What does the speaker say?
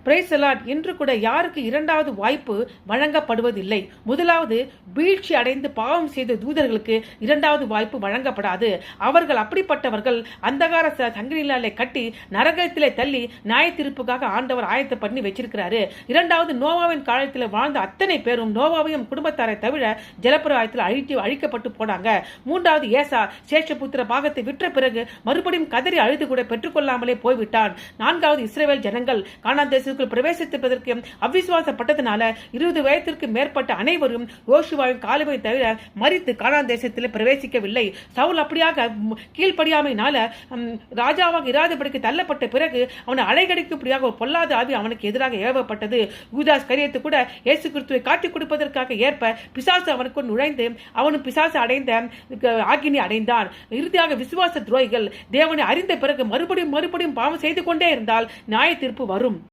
Praise the Lord. இன்று கூட யாருக்கு இரண்டாவது வாய்ப்பு வழங்கப்படுவதில்லை. முதலாவது வீழ்ச்சி அடைந்து பாவம் செய்த தூதர்களுக்கு இரண்டாவது வாய்ப்பு வழங்கப்படாது. அவர்கள் அப்படிப்பட்டவர்கள் அந்தகார சங்கிலியாலே கட்டி நரகத்திலே தள்ளி நியாய தீர்ப்புக்காக ஆண்டவர் ஆயத்த பண்ணி வச்சிருக்கிறாரு. இரண்டாவது நோவாவின் காலத்தில் வாழ்ந்த அத்தனை பேரும் நோவாவையும் குடும்பத்தாரை தவிர ஜலப்பிரவாயத்தில் அழிக்கப்பட்டு போனாங்க. மூன்றாவது ஏசா சேஷபுத்திர பாகத்தை விற்ற பிறகு மறுபடியும் கதறி அழுது கூட பெற்றுக்கொள்ளாமலே போய்விட்டான். நான்காவது இஸ்ரவேல் ஜனங்கள் கானான் தேசத்துக்குள் பிரவேசிப்பதற்கு அவிசுவாசப்பட்டதனால 20 வயதிற்கு மேற்பட்ட அனைவரும் யோசுவாவின் காலவை தவிர மரித்து கானான் தேசத்தில் பிரவேசிக்கவில்லை. சவுல் அப்படியாக கீழ்ப்படியாமையினால ராஜாவாக இராதபடிக்கு தள்ளப்பட்ட பிறகு அவனை அலைகடிக்கும்படியாக ஒரு பொல்லாத ஆவி அவனுக்கு எதிராக ஏவப்பட்டது. யூதாஸ் கரியத்து கூட இயேசு கிறிஸ்துவை காட்டிக் கொடுப்பதற்காக ஏற்ப பிசாசு அவனுக்கு நுழைந்து அவனும் பிசாசு அடைந்த ஆக்கினி அடைந்தான். இறுதியாக விசுவாச துரோகிகள் தேவனை அறிந்த பிறகு மறுபடியும் பாவம் செய்து கொண்டே இருந்தால் நியாய தீர்ப்பு வரும்.